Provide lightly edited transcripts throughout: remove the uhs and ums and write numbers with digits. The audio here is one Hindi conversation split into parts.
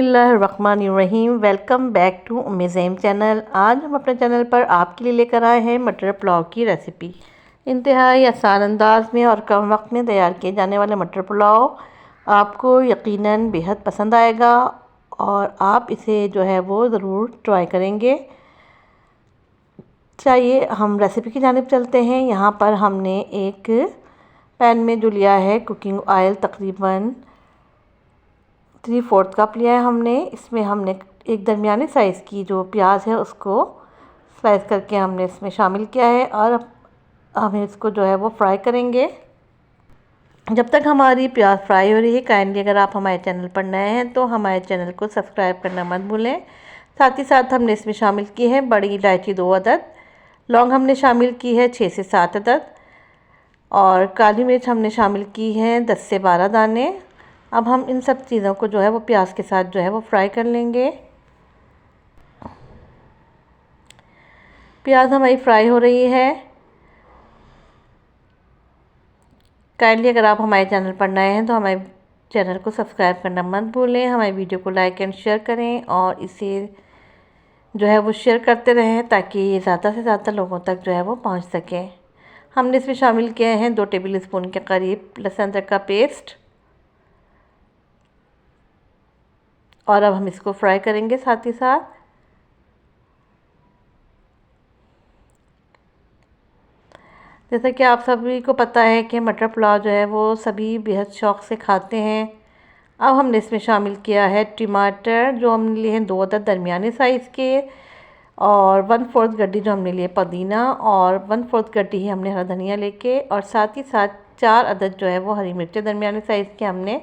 बिस्मिल्लाहिर्रहमानिर्रहीम। Welcome back to Umme Zaim channel. आज हम अपने चैनल पर आपके लिए लेकर आए हैं मटर पुलाव की रेसिपी। इंतहाई आसान अंदाज में और कम वक्त में तैयार किए जाने वाले मटर पुलाव आपको यकीनन बेहद पसंद आएगा और आप इसे जो है वो ज़रूर ट्राई करेंगे। चाहिए हम रेसिपी की जानिब चलते हैं। यहाँ पर हमने एक पैन में जो लिया है कुकिंग ऑयल तकरीबन 3/4 कप लिया है हमने। इसमें हमने एक दरमियाने साइज़ की जो प्याज है उसको स्लाइस करके हमने इसमें शामिल किया है और अब हम इसको जो है वो फ्राई करेंगे। जब तक हमारी प्याज फ्राई हो रही है, काइंडली अगर आप हमारे चैनल पर नए हैं तो हमारे चैनल को सब्सक्राइब करना मत भूलें। साथ ही साथ हमने इसमें शामिल की है बड़ी इलायची 2 अदद, लौंग हमने शामिल की है 6 से 7 अदद और काली मिर्च हमने शामिल की है 10 से 12 दाने। अब हम इन सब चीज़ों को जो है वो प्याज के साथ जो है वो फ्राई कर लेंगे। प्याज हमारी फ्राई हो रही है। काइंडली अगर आप हमारे चैनल पर नए हैं तो हमारे चैनल को सब्सक्राइब करना मत भूलें। हमारी वीडियो को लाइक एंड शेयर करें और इसे जो है वो शेयर करते रहें ताकि ये ज़्यादा से ज़्यादा लोगों तक जो है वो पहुंच सके। हमने इसमें शामिल किए हैं 2 टेबल स्पून के करीब लहसुन अदरक का पेस्ट और अब हम इसको फ्राई करेंगे साथ ही साथ। जैसा कि आप सभी को पता है कि मटर पुलाव जो है वो सभी बेहद शौक़ से खाते हैं। अब हमने इसमें शामिल किया है टमाटर जो हमने लिए हैं 2 अदद दरमियाने साइज़ के और 1/4 गड्डी जो हमने लिए पुदीना और 1/4 गड्डी ही हमने हरा धनिया लेके और साथ ही साथ 4 अदद जो है वो हरी मिर्चें दरमियाने साइज़ के हमने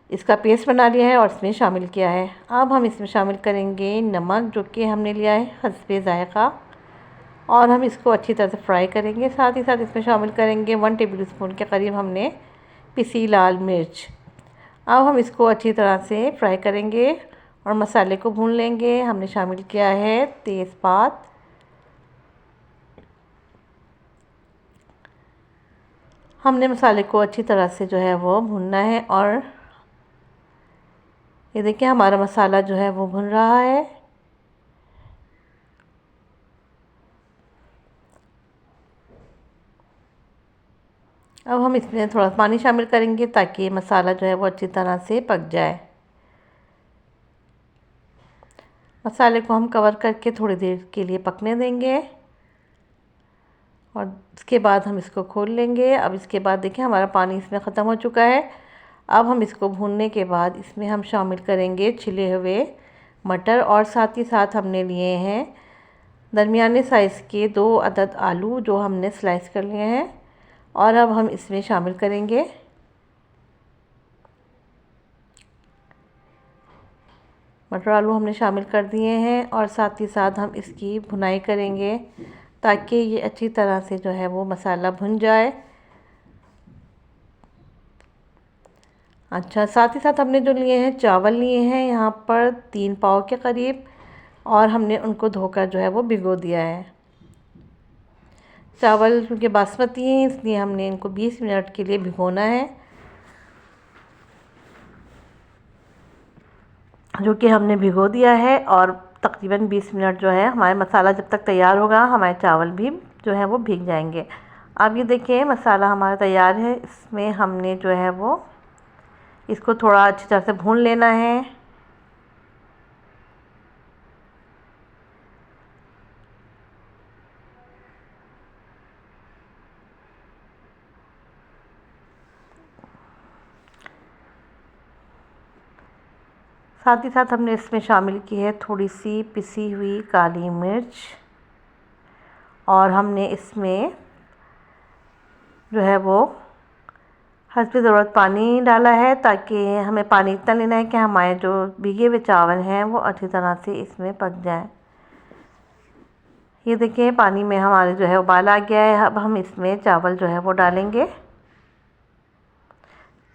इसका पेस्ट बना लिया है और इसमें शामिल किया है। अब हम इसमें शामिल करेंगे नमक जो कि हमने लिया है हस्बे ज़ायक़ा और हम इसको अच्छी तरह से फ्राई करेंगे। साथ ही साथ इसमें शामिल करेंगे 1 टेबल स्पून के करीब हमने पिसी लाल मिर्च। अब हम इसको अच्छी तरह से फ्राई करेंगे और मसाले को भून लेंगे। हमने शामिल किया है तेज़पात, हमने मसाले को अच्छी तरह से जो है वो भूनना है और ये देखिए हमारा मसाला जो है वो भुन रहा है। अब हम इसमें थोड़ा पानी शामिल करेंगे ताकि मसाला जो है वो अच्छी तरह से पक जाए। मसाले को हम कवर करके थोड़ी देर के लिए पकने देंगे और इसके बाद हम इसको खोल लेंगे। अब इसके बाद देखिए हमारा पानी इसमें ख़त्म हो चुका है। अब हम इसको भूनने के बाद इसमें हम शामिल करेंगे छिले हुए मटर और साथ ही साथ हमने लिए हैं दरमियाने साइज़ के 2 अदद आलू जो हमने स्लाइस कर लिए हैं और अब हम इसमें शामिल करेंगे। मटर आलू हमने शामिल कर दिए हैं और साथ ही साथ हम इसकी भुनाई करेंगे ताकि ये अच्छी तरह से जो है वो मसाला भुन जाए। अच्छा, साथ ही साथ हमने जो लिए हैं चावल लिए हैं यहाँ पर 3 पाव के करीब और हमने उनको धोकर जो है वो भिगो दिया है। चावल क्योंकि बासमती हैं इसलिए हमने इनको 20 मिनट के लिए भिगोना है, जो कि हमने भिगो दिया है और तकरीबन 20 मिनट जो है हमारा मसाला जब तक तैयार होगा हमारे चावल भी जो है वो भीग जाएंगे। अब ये देखिए मसाला हमारा तैयार है। इसमें हमने जो है वो इसको थोड़ा अच्छी तरह से भून लेना है। साथ ही साथ हमने इसमें शामिल की है थोड़ी सी पिसी हुई काली मिर्च और हमने इसमें जो है वो हस्बे ज़रूरत पानी डाला है ताकि हमें पानी इतना लेना है कि हमारे जो भीगे हुए चावल हैं वो अच्छी तरह से इसमें पक जाए। ये देखिए पानी में हमारे जो है उबाल आ गया है। अब हम इसमें चावल जो है वो डालेंगे।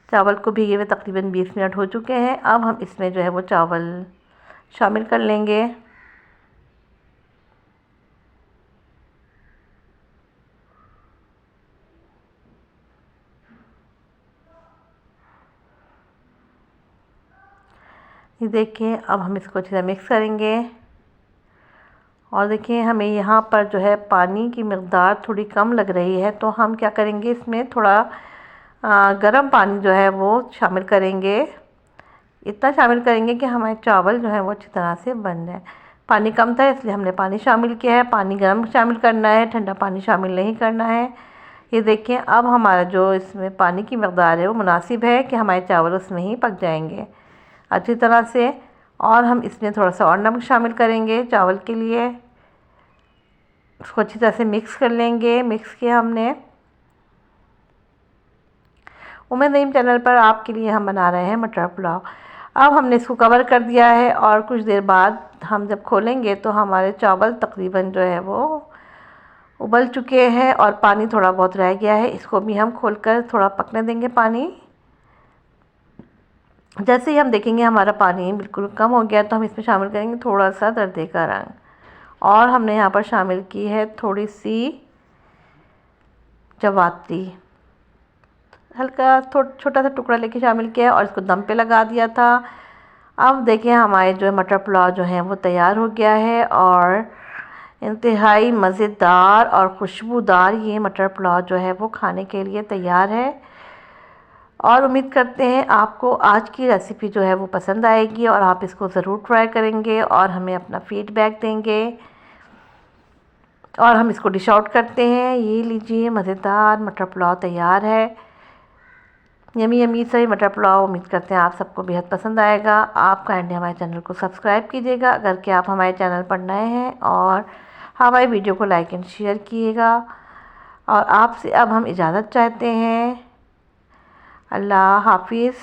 चावल को भीगे हुए तकरीबन 20 मिनट हो चुके हैं। अब हम इसमें जो है वो चावल शामिल कर लेंगे। ये देखिए अब हम इसको अच्छे से मिक्स करेंगे। और देखिए हमें यहाँ पर जो है पानी की मकदार थोड़ी कम लग रही है, तो हम क्या करेंगे, इसमें थोड़ा गर्म पानी जो है वो शामिल करेंगे। इतना शामिल करेंगे कि हमारे चावल जो है वो अच्छी तरह से बन जाए। पानी कम था इसलिए हमने पानी शामिल किया है। पानी गर्म शामिल करना है, ठंडा पानी शामिल नहीं करना है। ये देखिए अब हमारा जो इसमें पानी की मकदार है वो मुनासिब है कि हमारे चावल उसमें ही पक जाएंगे अच्छी तरह से। और हम इसमें थोड़ा सा और नमक शामिल करेंगे चावल के लिए। उसको अच्छी तरह से मिक्स कर लेंगे। मिक्स किया हमने। उम्मीद नईम चैनल पर आपके लिए हम बना रहे हैं मटर पुलाव। अब हमने इसको कवर कर दिया है और कुछ देर बाद हम जब खोलेंगे तो हमारे चावल तकरीबन जो है वो उबल चुके हैं और पानी थोड़ा बहुत रह गया है। इसको भी हम खोलकर थोड़ा पकने देंगे पानी। जैसे ही हम देखेंगे हमारा पानी बिल्कुल कम हो गया तो हम इसमें शामिल करेंगे थोड़ा सा दरदे का रंग। और हमने यहाँ पर शामिल की है थोड़ी सी जवात्री, हल्का छोटा सा टुकड़ा लेके शामिल किया है और इसको दम पे लगा दिया था। अब देखिए हमारे जो मटर पुलाव जो है वो तैयार हो गया है और इंतहाई मज़ेदार और खुशबूदार ये मटर पुलाव जो है वो खाने के लिए तैयार है। और उम्मीद करते हैं आपको आज की रेसिपी जो है वो पसंद आएगी और आप इसको ज़रूर ट्राई करेंगे और हमें अपना फीडबैक देंगे। और हम इसको डिश आउट करते हैं। ये लीजिए मज़ेदार मटर पुलाव तैयार है। यमी यमी से मटर पुलाव। उम्मीद करते हैं आप सबको बेहद पसंद आएगा। आप काइंडली हमारे चैनल को सब्सक्राइब कीजिएगा अगर कि आप हमारे चैनल पर नए हैं, और हमारे वीडियो को लाइक एंड शेयर कीजिएगा। और आपसे अब हम इजाज़त चाहते हैं। अल्लाह हाफिज़।